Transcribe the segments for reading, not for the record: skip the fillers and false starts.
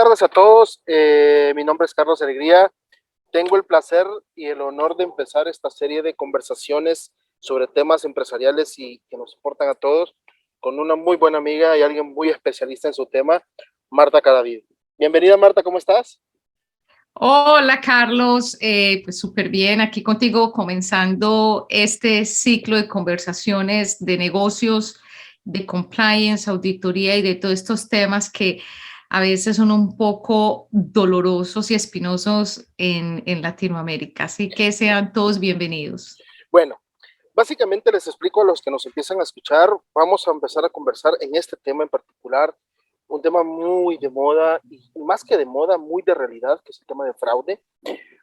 tardes a todos. Mi nombre es Carlos Alegría. Tengo el placer y el honor de empezar esta serie de conversaciones sobre temas empresariales y que nos importan a todos con una muy buena amiga y alguien muy especialista en su tema, Marta Cadavid. Bienvenida, Marta, ¿cómo estás? Hola Carlos, pues súper bien, aquí contigo comenzando este ciclo de conversaciones de negocios, de compliance, auditoría y de todos estos temas que a veces son un poco dolorosos y espinosos en Latinoamérica. Así que sean todos bienvenidos. Bueno, básicamente les explico a los que nos empiezan a escuchar, vamos a empezar a conversar en este tema en particular, un tema muy de moda y más que de moda, muy de realidad, que es el tema de fraude.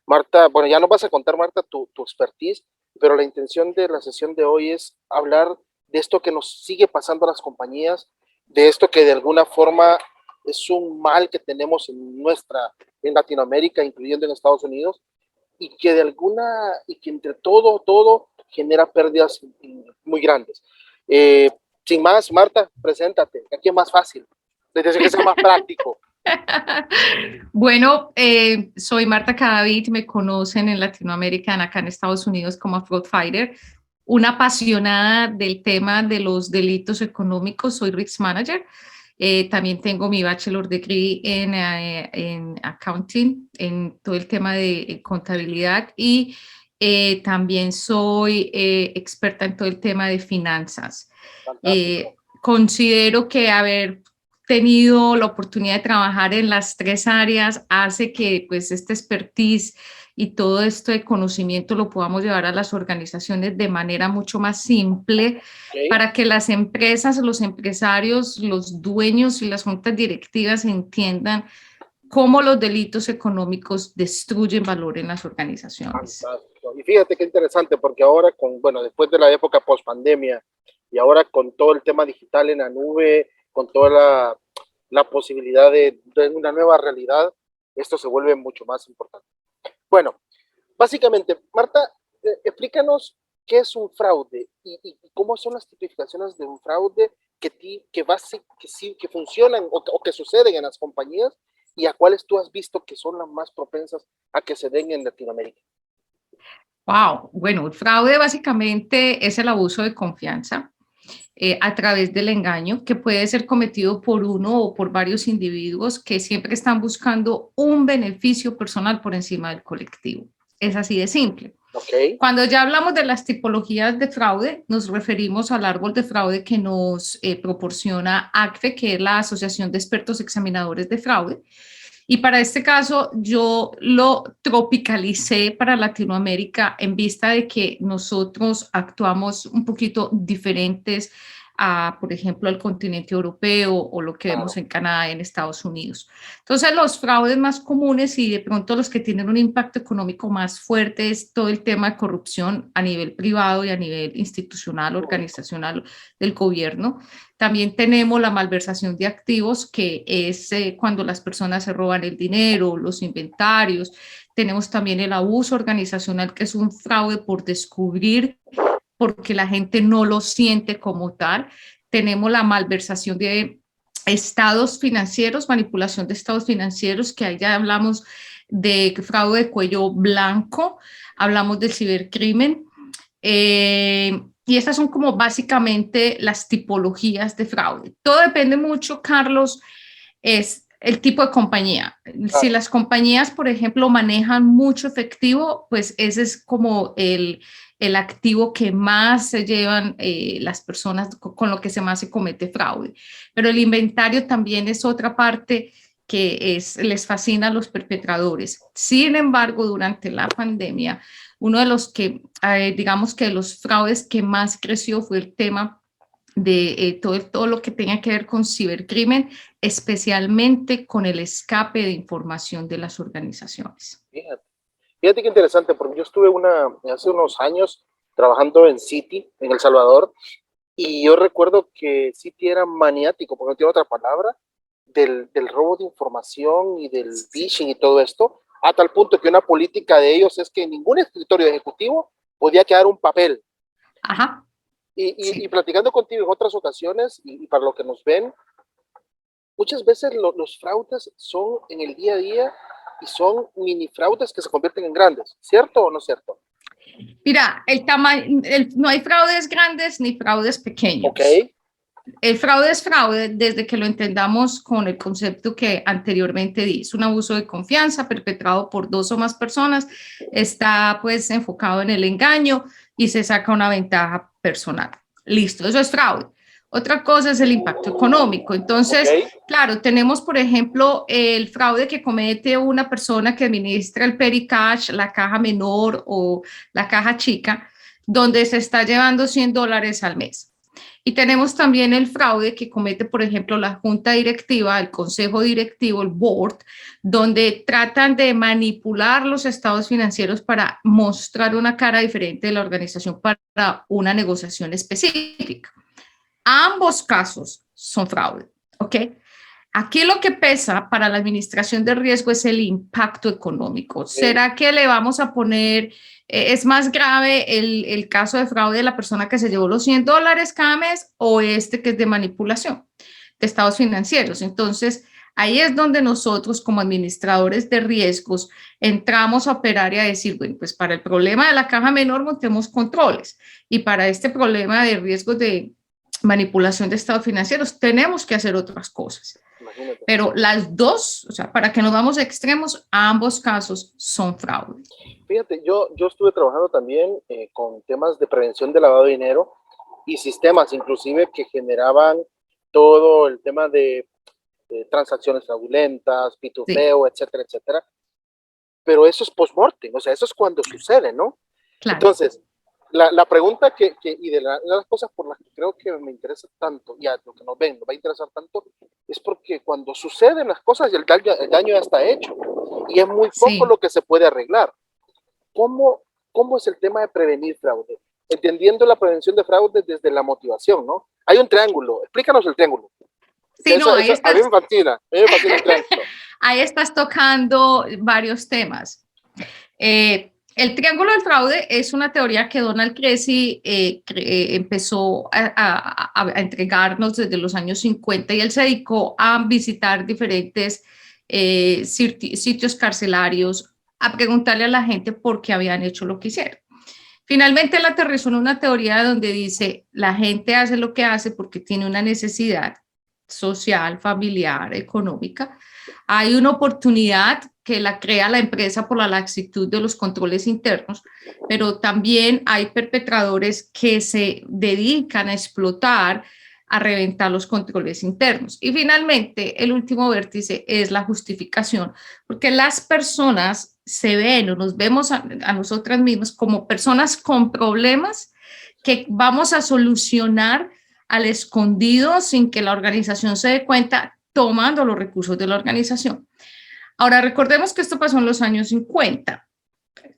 Marta, bueno, ya nos vas a contar, Marta, tu expertise, pero la intención de la sesión de hoy es hablar de esto que nos sigue pasando a las compañías, de esto que de alguna forma es un mal que tenemos en Latinoamérica, incluyendo en Estados Unidos, y que entre todo genera pérdidas muy grandes. Sin más, Marta, preséntate, aquí es más fácil, desde que sea más práctico. Bueno, soy Marta Cadavid, me conocen en Latinoamérica, acá en Estados Unidos como Fraud Fighter, una apasionada del tema de los delitos económicos, soy Risk Manager. También tengo mi Bachelor Degree en Accounting, en todo el tema de contabilidad y también soy experta en todo el tema de finanzas. Fantástico. Considero que haber tenido la oportunidad de trabajar en las tres áreas hace que pues este expertise y todo esto de conocimiento lo podamos llevar a las organizaciones de manera mucho más simple Okay. para que las empresas, los empresarios, los dueños y las juntas directivas entiendan cómo los delitos económicos destruyen valor en las organizaciones. Fantástico. Y fíjate qué interesante, porque ahora bueno, después de la época post pandemia y ahora con todo el tema digital en la nube, con toda la posibilidad de una nueva realidad, esto se vuelve mucho más importante. Bueno, básicamente, Marta, explícanos qué es un fraude y cómo son las tipificaciones de un fraude que funcionan o que suceden en las compañías y a cuáles tú has visto que son las más propensas a que se den en Latinoamérica. Wow, bueno, el fraude básicamente es el abuso de confianza a través del engaño que puede ser cometido por uno o por varios individuos que siempre están buscando un beneficio personal por encima del colectivo. Es así de simple. Ok, Cuando ya hablamos de las tipologías de fraude, nos referimos al árbol de fraude que nos proporciona ACFE, que es la Asociación de Expertos Examinadores de Fraude. Y para este caso yo lo tropicalicé para Latinoamérica en vista de que nosotros actuamos un poquito diferentes a, por ejemplo, al continente europeo o lo que vemos claro. en Canadá y en Estados Unidos. Entonces, los fraudes más comunes y de pronto los que tienen un impacto económico más fuerte es todo el tema de corrupción a nivel privado y a nivel institucional, Correcto. organizacional del gobierno. También tenemos la malversación de activos, que es cuando las personas se roban el dinero, los inventarios. Tenemos también el abuso organizacional, que es un fraude por descubrir porque la gente no lo siente como tal. Tenemos la malversación de estados financieros, manipulación de estados financieros, que ahí ya hablamos de fraude de cuello blanco, hablamos del cibercrimen. Y estas son como básicamente las tipologías de fraude. Todo depende mucho, Carlos, es el tipo de compañía. Si Claro. las compañías, por ejemplo, manejan mucho efectivo, pues ese es como el activo que más se llevan las personas, con lo que se más se comete fraude. Pero el inventario también es otra parte que les fascina a los perpetradores. Sin embargo, durante la pandemia, uno de los que, digamos que los fraudes que más creció fue el tema de todo lo que tenga que ver con cibercrimen, especialmente con el escape de información de las organizaciones. Fíjate. Fíjate qué interesante, porque yo estuve hace unos años trabajando en Citi, en El Salvador, y yo recuerdo que Citi era maniático, porque no tiene otra palabra, del robo de información y del phishing y todo esto, a tal punto que una política de ellos es que en ningún escritorio ejecutivo podía quedar un papel. Ajá, Y sí. platicando contigo en otras ocasiones, y para lo que nos ven, muchas veces los fraudes son en el día a día y son mini fraudes que se convierten en grandes, ¿cierto o no cierto? Mira, no hay fraudes grandes ni fraudes pequeños. Ok. El fraude es fraude desde que lo entendamos con el concepto que anteriormente di. Es un abuso de confianza perpetrado por dos o más personas, está pues enfocado en el engaño y se saca una ventaja personal. Listo, eso es fraude. Otra cosa es el impacto económico. Entonces, claro, tenemos, por ejemplo, el fraude que comete una persona que administra el petty cash, la caja menor o la caja chica, donde se está llevando $100 al mes. Y tenemos también el fraude que comete, por ejemplo, la junta directiva, el consejo directivo, el board, donde tratan de manipular los estados financieros para mostrar una cara diferente de la organización para una negociación específica. Ambos casos son fraude, ¿ok? Aquí lo que pesa para la administración de riesgo es el impacto económico. ¿Será que le vamos a poner, es más grave el caso de fraude de la persona que se llevó los $100 cada mes o este que es de manipulación de estados financieros? Entonces, ahí es donde nosotros como administradores de riesgos entramos a operar y a decir, bueno, pues para el problema de la caja menor montemos controles y para este problema de riesgos de manipulación de estados financieros tenemos que hacer otras cosas. Imagínate. Pero las dos, o sea, para que no vamos a extremos, ambos casos son fraude. Fíjate, yo estuve trabajando también con temas de prevención de lavado de dinero y sistemas inclusive que generaban todo el tema de transacciones fraudulentas, pitufeo, sí, etcétera, etcétera. Pero eso es post-mortem, o sea, eso es cuando sucede, ¿no? Claro. Entonces, la pregunta y de las cosas por las que creo que me interesa tanto, y a lo que nos ven, nos va a interesar tanto, es porque cuando suceden las cosas, el daño ya está hecho, y es muy poco lo que se puede arreglar. ¿Cómo es el tema de prevenir fraude? Entendiendo la prevención de fraude desde la motivación, ¿no? Hay un triángulo, explícanos el triángulo. Sí, no, ahí estás, a mí me fascina el triángulo. Ahí estás tocando varios temas. El triángulo del fraude es una teoría que Donald Creasy empezó a entregarnos desde los años 50 y él se dedicó a visitar diferentes sitios carcelarios, a preguntarle a la gente por qué habían hecho lo que hicieron. Finalmente él aterrizó en una teoría donde dice la gente hace lo que hace porque tiene una necesidad social, familiar, económica. Hay una oportunidad que la crea la empresa por la laxitud de los controles internos, pero también hay perpetradores que se dedican a explotar, a reventar los controles internos. Y finalmente, el último vértice es la justificación, porque las personas se ven o nos vemos a nosotras mismas como personas con problemas que vamos a solucionar al escondido sin que la organización se dé cuenta, tomando los recursos de la organización. Ahora, recordemos que esto pasó en los años 50.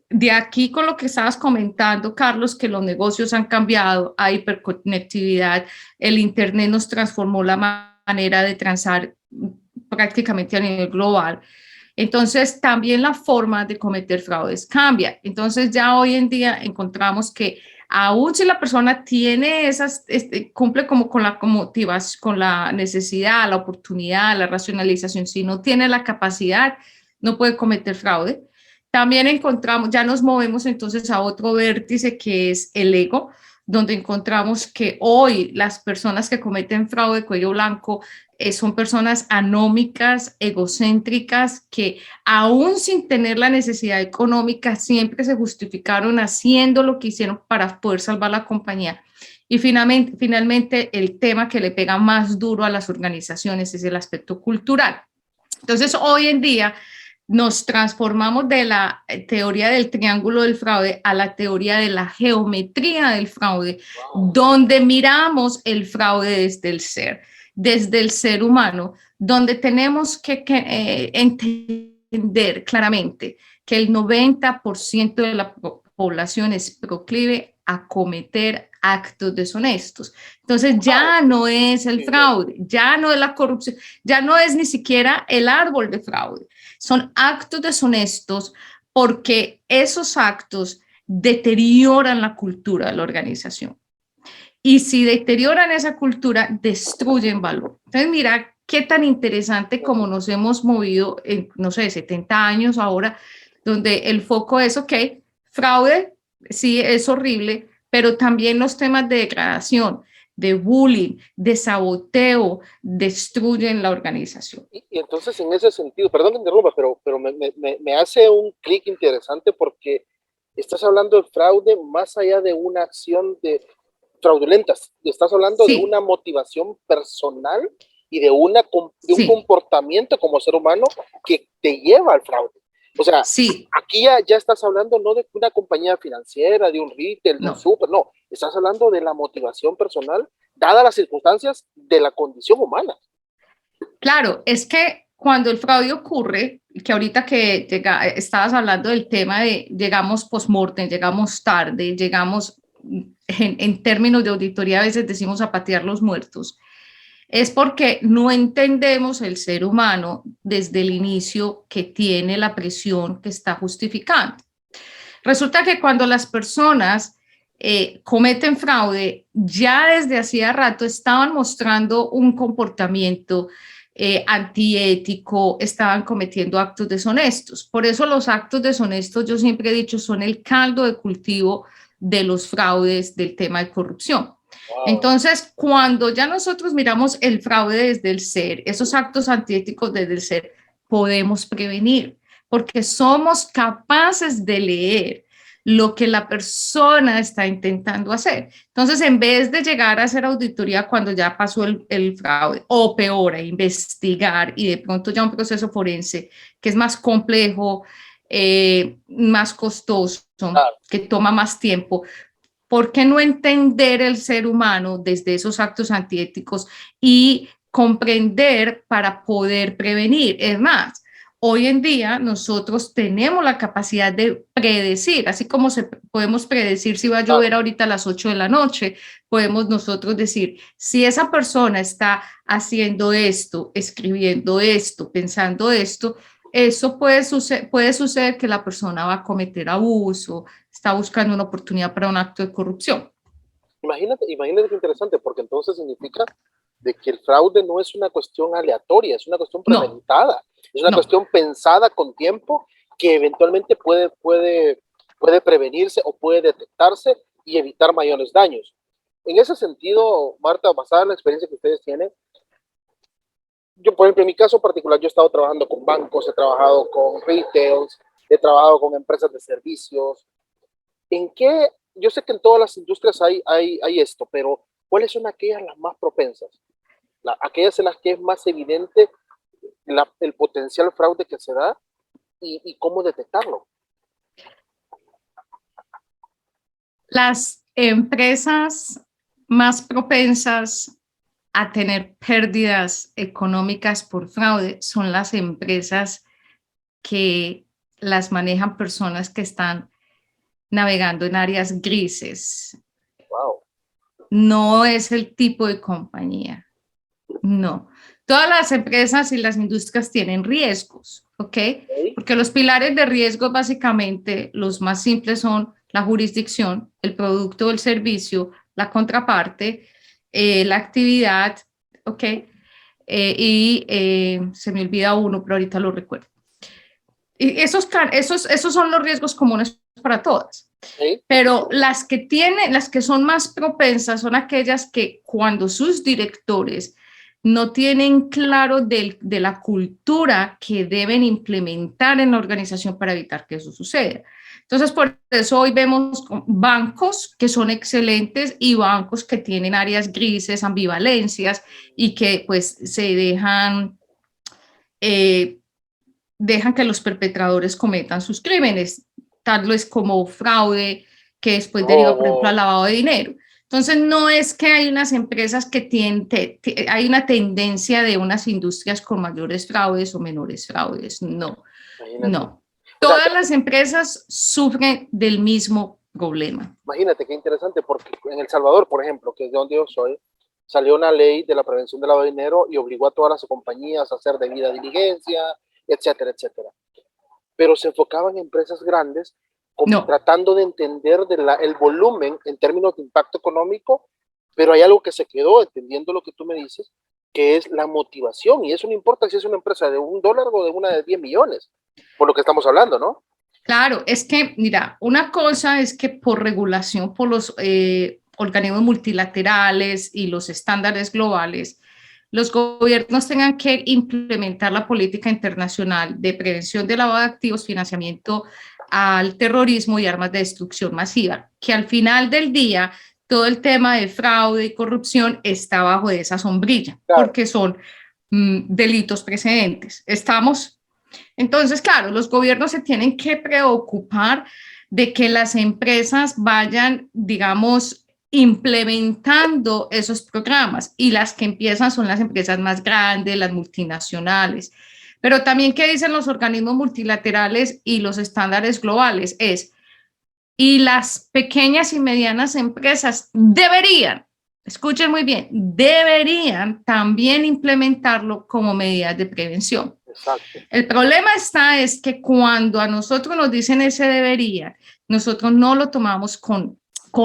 De aquí con lo que estabas comentando, Carlos, que los negocios han cambiado, hay hiperconectividad, el Internet nos transformó la manera de transar prácticamente a nivel global. Entonces, también la forma de cometer fraudes cambia. Entonces, ya hoy en día encontramos que aún si la persona tiene esas, cumple como con la motivación, con la necesidad, la oportunidad, la racionalización, si no tiene la capacidad, no puede cometer fraude. También encontramos, ya nos movemos entonces a otro vértice que es el ego, donde encontramos que hoy las personas que cometen fraude de cuello blanco son personas anómicas, egocéntricas, que aún sin tener la necesidad económica siempre se justificaron haciendo lo que hicieron para poder salvar la compañía. Y finalmente el tema que le pega más duro a las organizaciones es el aspecto cultural. Entonces, hoy en día nos transformamos de la teoría del triángulo del fraude a la teoría de la geometría del fraude, donde miramos el fraude desde el ser humano, donde tenemos que entender claramente que el 90% de la población es proclive a cometer actos deshonestos. Entonces ya no es el fraude, ya no es la corrupción, ya no es ni siquiera el árbol de fraude. Son actos deshonestos porque esos actos deterioran la cultura de la organización. Y si deterioran esa cultura, destruyen valor. Entonces, mira qué tan interesante como nos hemos movido en, no sé, 70 años ahora, donde el foco es, ok, fraude, sí, es horrible, pero también los temas de degradación, de bullying, de saboteo, destruyen la organización. Y entonces, en ese sentido, perdón que interrumpa, pero me hace un clic interesante porque estás hablando de fraude más allá de una acción de fraudulentas. Estás hablando de Sí, una motivación personal y de un sí, comportamiento como ser humano que te lleva al fraude. O sea, sí, aquí ya estás hablando no de una compañía financiera, de un retail, de un no. super, no. Estás hablando de la motivación personal, dadas las circunstancias de la condición humana. Claro, es que cuando el fraude ocurre, que ahorita que estabas hablando del tema de llegamos post-mortem, llegamos tarde, llegamos en términos de auditoría, a veces decimos a patear los muertos, es porque no entendemos el ser humano desde el inicio que tiene la presión que está justificando. Resulta que cuando las personas cometen fraude, ya desde hacía rato estaban mostrando un comportamiento antiético, estaban cometiendo actos deshonestos. Por eso los actos deshonestos, yo siempre he dicho, son el caldo de cultivo de los fraudes del tema de corrupción. Wow. Entonces, cuando ya nosotros miramos el fraude desde el ser, esos actos antiéticos desde el ser, podemos prevenir, porque somos capaces de leer lo que la persona está intentando hacer. Entonces, en vez de llegar a hacer auditoría cuando ya pasó el fraude, o peor, a investigar y de pronto ya un proceso forense que es más complejo, más costoso, Claro. que toma más tiempo, ¿por qué no entender el ser humano desde esos actos antiéticos y comprender para poder prevenir? Es más, hoy en día nosotros tenemos la capacidad de predecir, así como podemos predecir si va a llover Claro. ahorita a las 8 de la noche, podemos nosotros decir, si esa persona está haciendo esto, escribiendo esto, pensando esto, eso puede suceder que la persona va a cometer abuso, está buscando una oportunidad para un acto de corrupción. Imagínate qué interesante, porque entonces significa de que el fraude no es una cuestión aleatoria, es una cuestión No, premeditada, es una no. cuestión pensada con tiempo que eventualmente puede prevenirse o puede detectarse y evitar mayores daños. En ese sentido, Marta, basada en la experiencia que ustedes tienen, yo, por ejemplo, en mi caso particular, yo he estado trabajando con bancos, he trabajado con retails, he trabajado con empresas de servicios. ¿En qué? Yo sé que en todas las industrias hay esto, pero ¿cuáles son aquellas las más propensas? Aquellas en las que es más evidente el potencial fraude que se da y cómo detectarlo. Las empresas más propensas a tener pérdidas económicas por fraude son las empresas que las manejan personas que están navegando en áreas grises. Wow. No es el tipo de compañía. No. Todas las empresas y las industrias tienen riesgos, ¿ok? ¿Okay? Porque los pilares de riesgo básicamente los más simples son la jurisdicción, el producto o el servicio, la contraparte, la actividad, ¿ok? Se me olvida uno, pero ahorita lo recuerdo. Y esos son los riesgos comunes para todas. ¿Okay? Pero las que son más propensas son aquellas que cuando sus directores no tienen claro de la cultura que deben implementar en la organización para evitar que eso suceda. Entonces, por eso hoy vemos bancos que son excelentes y bancos que tienen áreas grises, ambivalencias y que pues se eh, dejan que los perpetradores cometan sus crímenes, tal es como fraude, que después deriva, por ejemplo, al Robo. lavado de dinero. Entonces, no es que hay unas empresas que hay una tendencia de unas industrias con mayores fraudes o menores fraudes. No, Imagínate. no. O sea, Todas las empresas sufren del mismo problema. imagínate qué interesante, porque en El Salvador, por ejemplo, que es de donde yo soy, salió una ley de la prevención del lavado de dinero y obligó a todas las compañías a hacer debida diligencia, etcétera, etcétera. Pero se enfocaban en empresas grandes No, tratando de entender el volumen en términos de impacto económico, pero hay algo que se quedó, entendiendo lo que tú me dices, que es la motivación, y eso no importa si es una empresa de $1 o de una de 10 millones, por lo que estamos hablando, ¿no? Claro, es que, mira, una cosa es que por regulación, por los organismos multilaterales y los estándares globales, los gobiernos tengan que implementar la política internacional de prevención de lavado de activos, financiamiento al terrorismo y armas de destrucción masiva, que al final del día todo el tema de fraude y corrupción está bajo de esa sombrilla, Claro. porque son delitos precedentes. ¿Estamos? Entonces, claro, los gobiernos se tienen que preocupar de que las empresas vayan, digamos, implementando esos programas, y las que empiezan son las empresas más grandes, las multinacionales. Pero también, ¿qué dicen los organismos multilaterales y los estándares globales? Y las pequeñas y medianas empresas deberían, escuchen muy bien, deberían también implementarlo como medidas de prevención. Exacto. El problema es que cuando a nosotros nos dicen ese debería, nosotros no lo tomamos con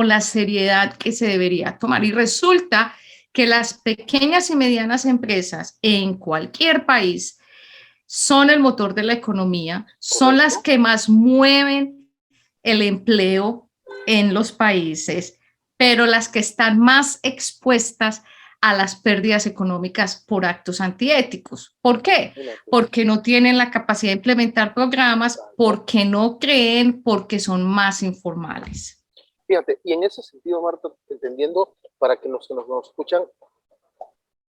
la seriedad que se debería tomar. Y resulta que las pequeñas y medianas empresas en cualquier país son el motor de la economía, son las que más mueven el empleo en los países, pero las que están más expuestas a las pérdidas económicas por actos antiéticos. ¿Por qué? Porque no tienen la capacidad de implementar programas, porque no creen, porque son más informales. Fíjate, y en ese sentido, Marta, entendiendo, para que nos escuchan,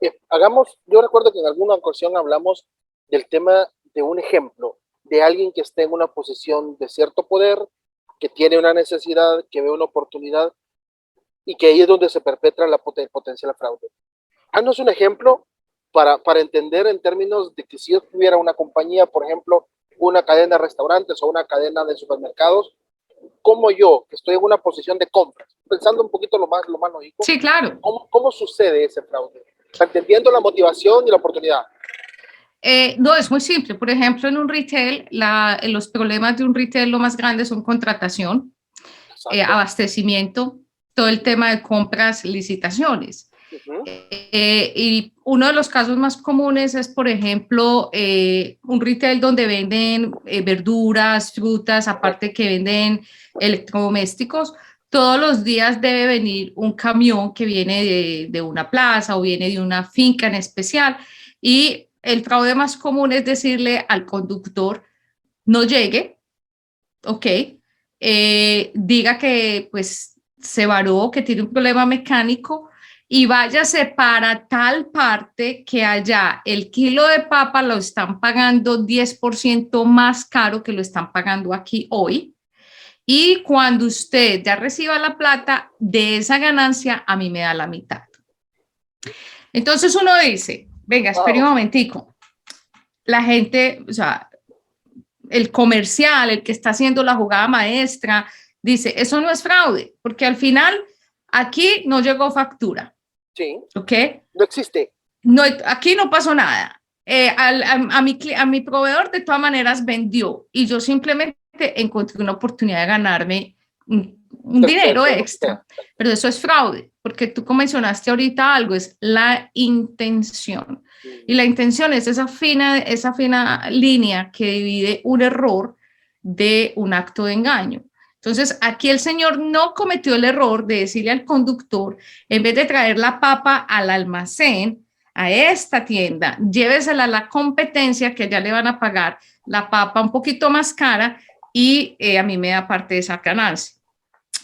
yo recuerdo que en alguna ocasión hablamos del tema de un ejemplo de alguien que esté en una posición de cierto poder, que tiene una necesidad, que ve una oportunidad, y que ahí es donde se perpetra el potencial fraude. Haznos un ejemplo para entender en términos de que si yo tuviera una compañía, por ejemplo, una cadena de restaurantes o una cadena de supermercados, como yo, que estoy en una posición de compras, pensando un poquito lo más lógico. Sí, claro. ¿Cómo sucede ese fraude? Entendiendo la motivación y la oportunidad. No, es muy simple. Por ejemplo, en un retail, los problemas de un retail lo más grande son contratación, abastecimiento, todo el tema de compras, licitaciones. Y uno de los casos más comunes es, por ejemplo, un retail donde venden verduras, frutas, aparte que venden electrodomésticos. Todos los días debe venir un camión que viene de una plaza o viene de una finca en especial, y el fraude más común es decirle al conductor: no llegue, ok, diga que pues se varó, que tiene un problema mecánico, y váyase para tal parte que allá el kilo de papa lo están pagando 10% más caro que lo están pagando aquí hoy. Y cuando usted ya reciba la plata de esa ganancia, a mí me da la mitad. Entonces uno dice, venga, espere un momentico. La gente, o sea, el comercial, el que está haciendo la jugada maestra, dice, eso no es fraude, porque al final aquí no llegó factura. Sí. ¿Ok? No existe. No, aquí no pasó nada. A mi proveedor de todas maneras vendió, y yo simplemente encontré una oportunidad de ganarme un dinero extra. Pero eso es fraude, porque tú mencionaste ahorita algo, es la intención. Y la intención es esa fina línea que divide un error de un acto de engaño. Entonces, aquí el señor no cometió el error de decirle al conductor, en vez de traer la papa al almacén, a esta tienda, llévesela a la competencia, que ya le van a pagar la papa un poquito más cara, y a mí me da parte de esa ganancia.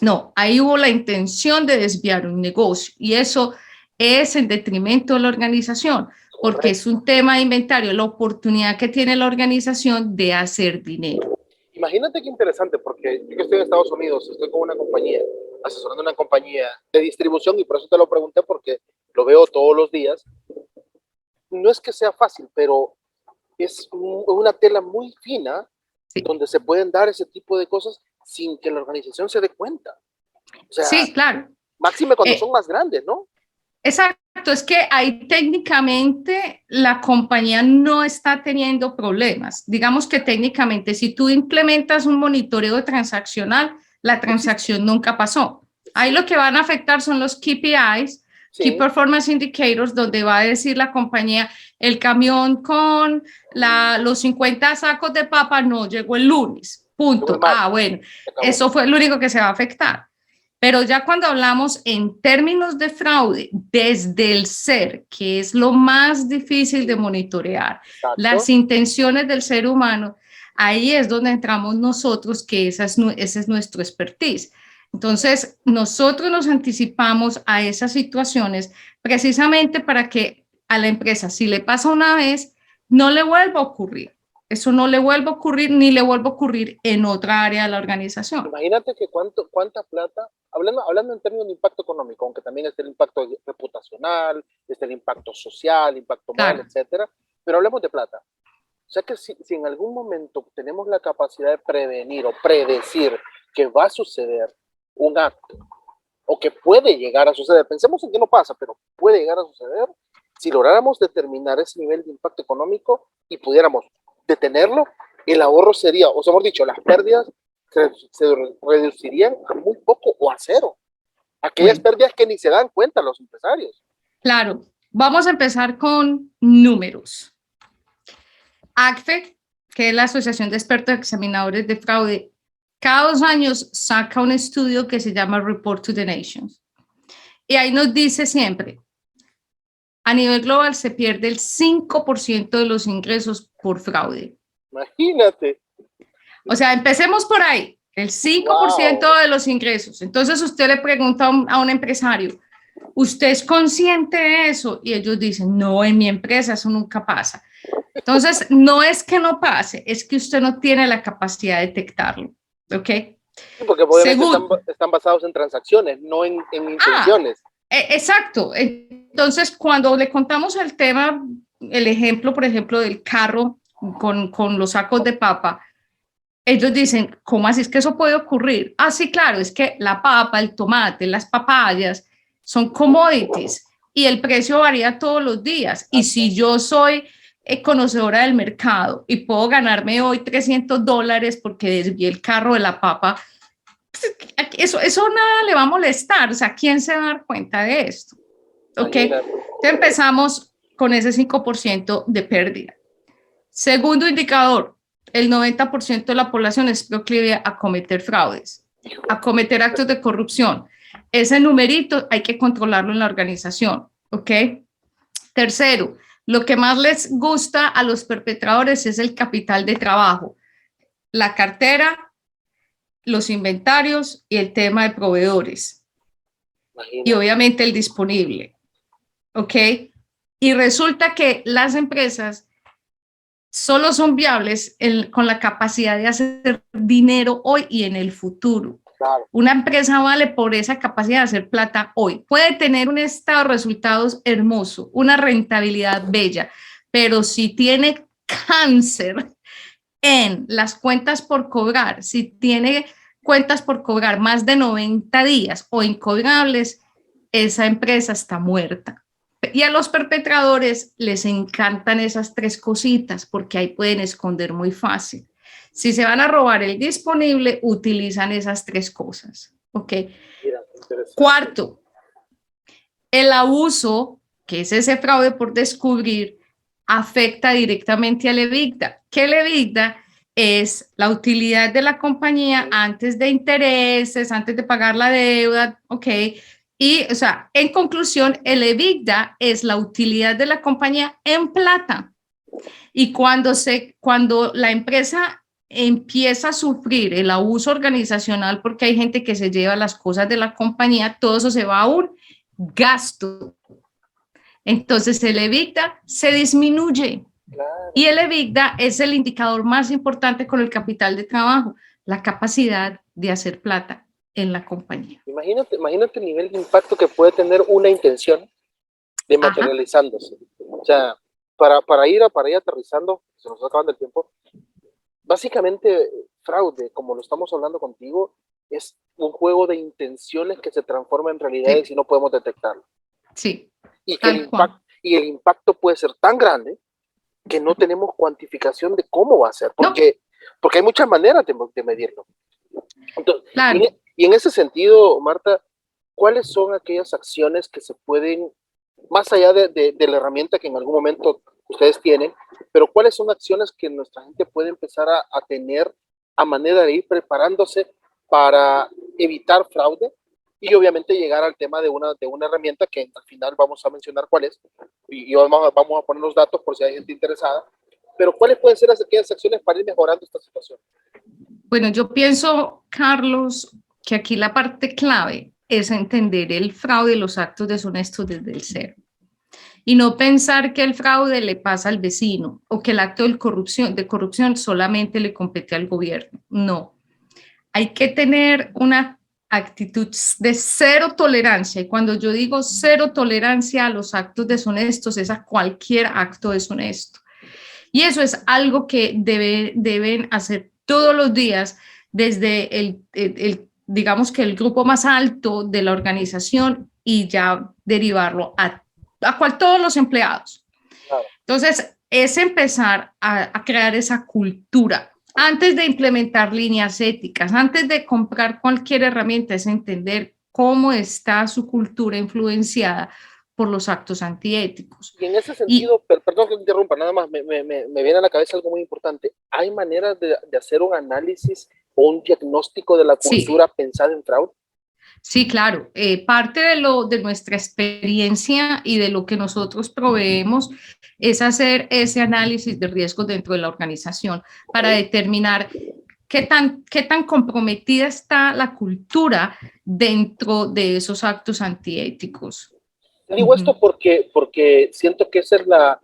No, ahí hubo la intención de desviar un negocio, y eso es en detrimento de la organización, porque es un tema de inventario, la oportunidad que tiene la organización de hacer dinero. Imagínate qué interesante, porque yo que estoy en Estados Unidos, estoy con una compañía, asesorando una compañía de distribución, y por eso te lo pregunté, porque lo veo todos los días. No es que sea fácil, pero es una tela muy fina, sí, donde se pueden dar ese tipo de cosas sin que la organización se dé cuenta. O sea, sí, claro. Máxime cuando son más grandes, ¿no? Exacto, es que ahí técnicamente la compañía no está teniendo problemas. Digamos que técnicamente, si tú implementas un monitoreo transaccional, la transacción nunca pasó. Ahí lo que van a afectar son los KPIs, Key Sí, Performance Indicators, donde va a decir la compañía, el camión con los 50 sacos de papa no llegó el lunes, llegó el punto. Ah, martes, bueno, se acabó. eso fue lo único que se va a afectar. Pero ya cuando hablamos en términos de fraude, desde el ser, que es lo más difícil de monitorear, las Exacto. intenciones del ser humano, ahí es donde entramos nosotros, que ese es nuestro expertise. Entonces, nosotros nos anticipamos a esas situaciones precisamente para que a la empresa, si le pasa una vez, no le vuelva a ocurrir. Eso no le vuelva a ocurrir ni le vuelva a ocurrir en otra área de la organización. Imagínate que cuánta plata, hablando en términos de impacto económico, aunque también está el impacto reputacional, está el impacto social, impacto moral, Claro, etcétera, pero hablemos de plata. O sea que si en algún momento tenemos la capacidad de prevenir o predecir que va a suceder un acto o que puede llegar a suceder, pensemos en que no pasa, pero puede llegar a suceder, si lográramos determinar ese nivel de impacto económico y pudiéramos detenerlo, el ahorro sería, o sea, hemos dicho, las pérdidas se reducirían a muy poco o a cero. Aquellas bueno, pérdidas que ni se dan cuenta los empresarios. claro. Vamos a empezar con números. ACFE, que es la Asociación de Expertos Examinadores de Fraude, cada 2 años saca un estudio que se llama Report to the Nations. Y ahí nos dice siempre, a nivel global se pierde el 5% de los ingresos por fraude. Imagínate. O sea, empecemos por ahí, el 5% Wow. de los ingresos. Entonces usted le pregunta a un empresario, ¿usted es consciente de eso? Y ellos dicen, no, en mi empresa eso nunca pasa. Entonces, no es que no pase, es que usted no tiene la capacidad de detectarlo. ¿Ok? Sí, porque obviamente Segundo, están basados en transacciones, no en intenciones. exacto. Entonces, cuando le contamos el tema, el ejemplo, por ejemplo, del carro con los sacos de papa, ellos dicen, ¿cómo así es que eso puede ocurrir? Ah, sí, claro, es que la papa, el tomate, las papayas son commodities y el precio varía todos los días. Y si yo soy conocedora del mercado y puedo ganarme hoy $300 porque desvié el carro de la papa, pues, eso nada le va a molestar. O sea, ¿quién se va a dar cuenta de esto? ¿Ok? Entonces Imagínate. empezamos con ese 5% de pérdida. Segundo indicador, el 90% de la población es proclive a cometer fraudes, a cometer actos de corrupción. Ese numerito hay que controlarlo en la organización, ¿ok? Tercero, lo que más les gusta a los perpetradores es el capital de trabajo, la cartera, los inventarios y el tema de proveedores. Y Imagínate. obviamente el disponible, ¿ok? Y resulta que las empresas solo son viables con la capacidad de hacer dinero hoy y en el futuro. Claro. Una empresa vale por esa capacidad de hacer plata hoy. Puede tener un estado de resultados hermoso, una rentabilidad bella, pero si tiene cáncer en las cuentas por cobrar, si tiene cuentas por cobrar más de 90 días o incobrables, esa empresa está muerta. Y a los perpetradores les encantan esas tres cositas porque ahí pueden esconder muy fácil. Si se van a robar el disponible, utilizan esas tres cosas. ¿Ok? Mira, interesante. Cuarto, el abuso, que es ese fraude por descubrir, afecta directamente al EBITDA. ¿Qué el EBITDA? Es la utilidad de la compañía antes de intereses, antes de pagar la deuda, ¿ok? Y, o sea, en conclusión, el EBITDA es la utilidad de la compañía en plata. Y cuando la empresa empieza a sufrir el abuso organizacional, porque hay gente que se lleva las cosas de la compañía, todo eso se va a un gasto. Entonces el EBITDA se disminuye. Claro. Y el EBITDA es el indicador más importante con el capital de trabajo, la capacidad de hacer plata en la compañía. Imagínate el nivel de impacto que puede tener una intención de Ajá, materializándose. O sea, para ir aterrizando, se nos está acabando el tiempo, básicamente fraude, como lo estamos hablando contigo, es un juego de intenciones que se transforma en realidades sí, y no podemos detectarlo. sí, Y que tal cual. el impacto puede ser tan grande que no tenemos cuantificación de cómo va a ser, No, porque hay muchas maneras de medirlo. Entonces, claro, y en ese sentido, Marta, ¿cuáles son aquellas acciones que se pueden, más allá de la herramienta que en algún momento ustedes tienen, pero cuáles son acciones que nuestra gente puede empezar a tener a manera de ir preparándose para evitar fraude y obviamente llegar al tema de una herramienta que al final vamos a mencionar cuál es y vamos a poner los datos por si hay gente interesada, pero cuáles pueden ser aquellas acciones para ir mejorando esta situación? Bueno, yo pienso, Carlos, que aquí la parte clave es entender el fraude y los actos deshonestos desde el cero. Y no pensar que el fraude le pasa al vecino o que el acto de corrupción solamente le compete al gobierno. No. Hay que tener una actitud de cero tolerancia. Y cuando yo digo cero tolerancia a los actos deshonestos, es a cualquier acto deshonesto. Y eso es algo que deben hacer todos los días desde digamos que el grupo más alto de la organización y ya derivarlo a todos los empleados. Claro. Entonces, es empezar a crear esa cultura. Antes de implementar líneas éticas, antes de comprar cualquier herramienta, es entender cómo está su cultura influenciada por los actos antiéticos. Y en ese sentido, perdón que te interrumpa, nada más me viene a la cabeza algo muy importante. ¿Hay maneras de hacer un análisis o un diagnóstico de la cultura pensada en fraude? Sí, claro. Parte de nuestra experiencia y de lo que nosotros proveemos es hacer ese análisis de riesgos dentro de la organización para determinar qué tan comprometida está la cultura dentro de esos actos antiéticos. Te digo esto porque siento que esa es la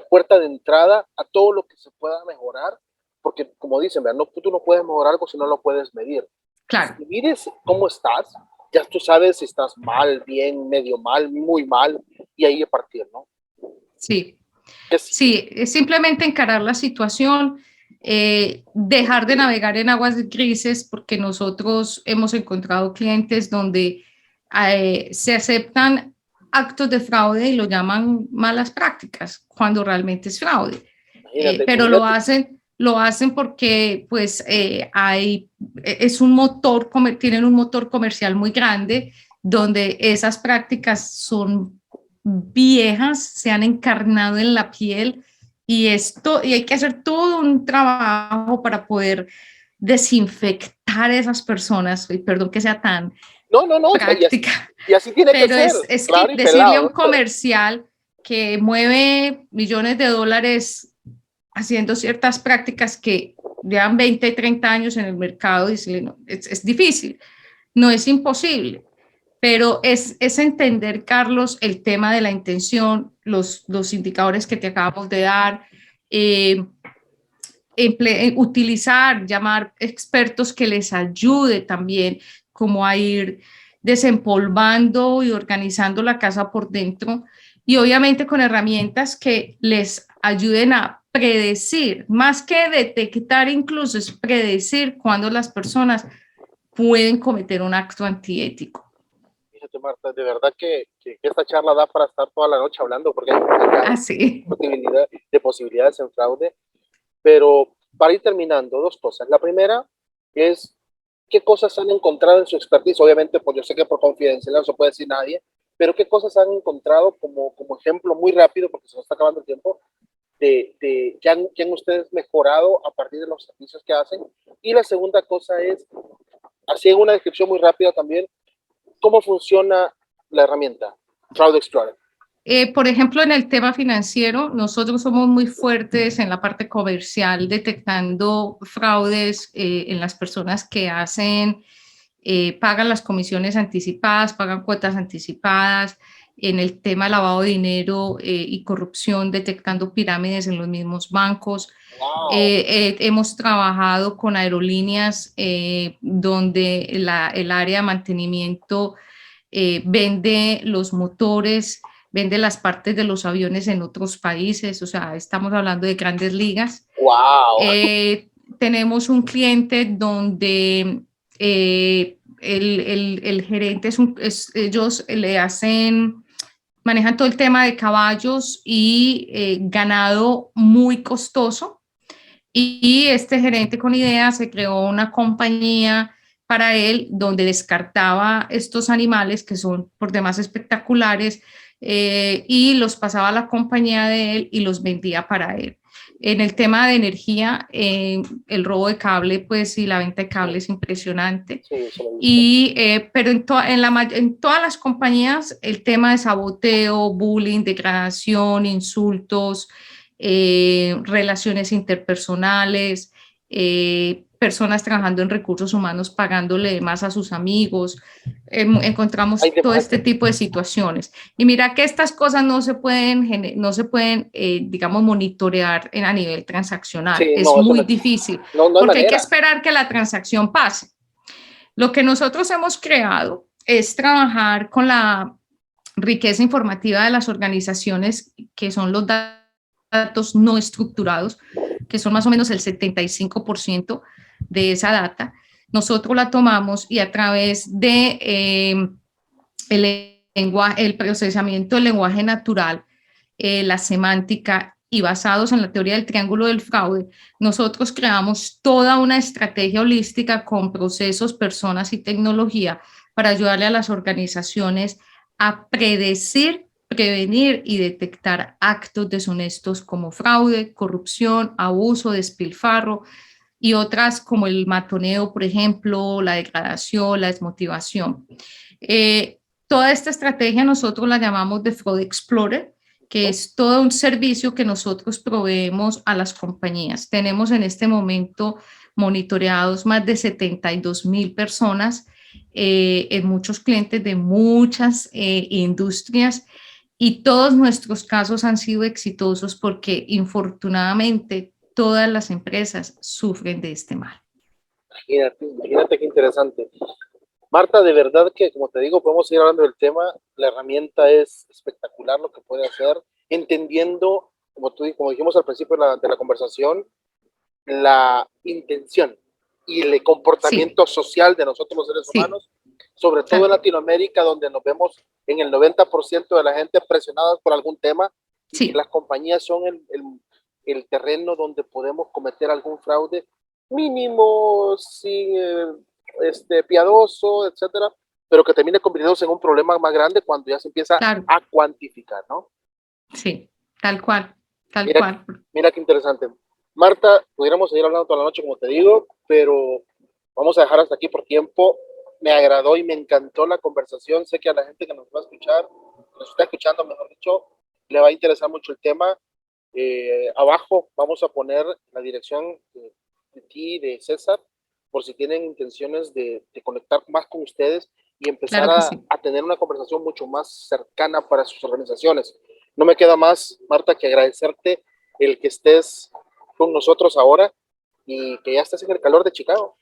puerta de entrada a todo lo que se pueda mejorar, porque como dicen, no, tú no puedes mejorar algo si no lo puedes medir. Claro. Si mides cómo estás, ya tú sabes si estás mal, bien, medio mal, muy mal, y ahí a partir, ¿no? Sí, sí, es simplemente encarar la situación, dejar de navegar en aguas grises, porque nosotros hemos encontrado clientes donde se aceptan actos de fraude y lo llaman malas prácticas, cuando realmente es fraude. Pero lo hacen porque pues es un motor, tienen un motor comercial muy grande donde esas prácticas son viejas, se han encarnado en la piel y hay que hacer todo un trabajo para poder desinfectar a esas personas, y perdón que sea tan práctica, y así tiene pero que ser, es claro, que decirle a un comercial que mueve millones de dólares haciendo ciertas prácticas que llevan 20, 30 años en el mercado, y no, es difícil, no es imposible, pero es entender, Carlos, el tema de la intención, los indicadores que te acabamos de dar, utilizar, llamar expertos que les ayude también como a ir desempolvando y organizando la casa por dentro, y obviamente con herramientas que les ayuden a predecir, más que detectar, incluso es predecir cuando las personas pueden cometer un acto antiético. Fíjate, Marta, de verdad que esta charla da para estar toda la noche hablando, porque hay mucha posibilidades en fraude. Pero para ir terminando, dos cosas. La primera es qué cosas han encontrado en su expertise. Obviamente, pues yo sé que por confidencialidad no se puede decir nadie, pero qué cosas han encontrado como ejemplo muy rápido, porque se nos está acabando el tiempo, de que han ustedes mejorado a partir de los servicios que hacen. Y la segunda cosa es, así en una descripción muy rápida también, ¿cómo funciona la herramienta Fraud Explorer? Por ejemplo, en el tema financiero, nosotros somos muy fuertes en la parte comercial, detectando fraudes en las personas que pagan las comisiones anticipadas, pagan cuotas anticipadas, en el tema de lavado de dinero y corrupción, detectando pirámides en los mismos bancos. Wow. Hemos trabajado con aerolíneas donde el área de mantenimiento vende los motores, vende las partes de los aviones en otros países, o sea, estamos hablando de grandes ligas. Wow. Tenemos un cliente donde el gerente ellos manejan todo el tema de caballos y ganado muy costoso, y este gerente con idea se creó una compañía para él, donde descartaba estos animales que son por demás espectaculares y los pasaba a la compañía de él y los vendía para él. En el tema de energía, el robo de cable, pues, y la venta de cable es impresionante. Sí, eso lo he visto. Pero en todas las compañías, el tema de saboteo, bullying, degradación, insultos, relaciones interpersonales, personas trabajando en recursos humanos pagándole más a sus amigos, encontramos todo este tipo de situaciones. Y mira que estas cosas no se pueden, digamos, monitorear a nivel transaccional. Sí, Es no, muy difícil, no hay porque hay que manera. esperar que la transacción pase. Lo que nosotros hemos creado es trabajar con la riqueza informativa de las organizaciones, que son los datos no estructurados, que son más o menos el 75% de esa data. Nosotros la tomamos y a través de el procesamiento del lenguaje natural, la semántica y basados en la teoría del triángulo del fraude, nosotros creamos toda una estrategia holística con procesos, personas y tecnología para ayudarle a las organizaciones a predecir, prevenir y detectar actos deshonestos como fraude, corrupción, abuso, despilfarro y otras como el matoneo, por ejemplo, la degradación, la desmotivación. Toda esta estrategia nosotros la llamamos de Fraud Explorer, que es todo un servicio que nosotros proveemos a las compañías. Tenemos en este momento monitoreados más de 72,000 personas en muchos clientes de muchas industrias y todos nuestros casos han sido exitosos porque infortunadamente todas las empresas sufren de este mal. Imagínate qué interesante. Marta, de verdad que, como te digo, podemos seguir hablando del tema. La herramienta es espectacular lo que puede hacer, entendiendo, como dijimos al principio de la conversación, la intención y el comportamiento social de nosotros los seres humanos, sobre todo en Latinoamérica, donde nos vemos en el 90% de la gente presionadas por algún tema, y las compañías son el terreno donde podemos cometer algún fraude mínimo, sin piadoso, etcétera, pero que termine convirtiéndose en un problema más grande cuando ya se empieza a cuantificar, ¿no? Sí, tal cual, cual. Mira qué interesante. Marta, pudiéramos seguir hablando toda la noche, como te digo, pero vamos a dejar hasta aquí por tiempo. Me agradó y me encantó la conversación. Sé que a la gente que nos va a escuchar, nos está escuchando, mejor dicho, le va a interesar mucho el tema. Abajo vamos a poner la dirección de ti, de César, por si tienen intenciones de conectar más con ustedes y empezar a tener una conversación mucho más cercana para sus organizaciones. No me queda más, Marta, que agradecerte el que estés con nosotros ahora y que ya estés en el calor de Chicago.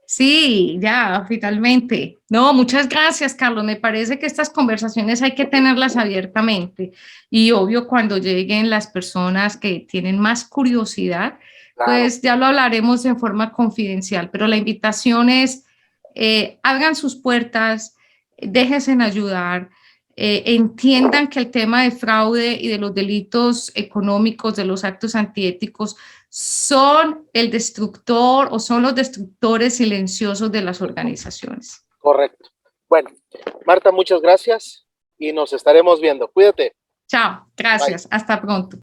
Sí, ya, finalmente. No, muchas gracias, Carlos. Me parece que estas conversaciones hay que tenerlas abiertamente y obvio cuando lleguen las personas que tienen más curiosidad, pues ya lo hablaremos en forma confidencial, pero la invitación es, abran sus puertas, déjense en ayudar, entiendan que el tema de fraude y de los delitos económicos, de los actos antiéticos, son el destructor o son los destructores silenciosos de las organizaciones. Correcto. Bueno, Marta, muchas gracias y nos estaremos viendo. Cuídate. Chao, gracias. Bye. Hasta pronto.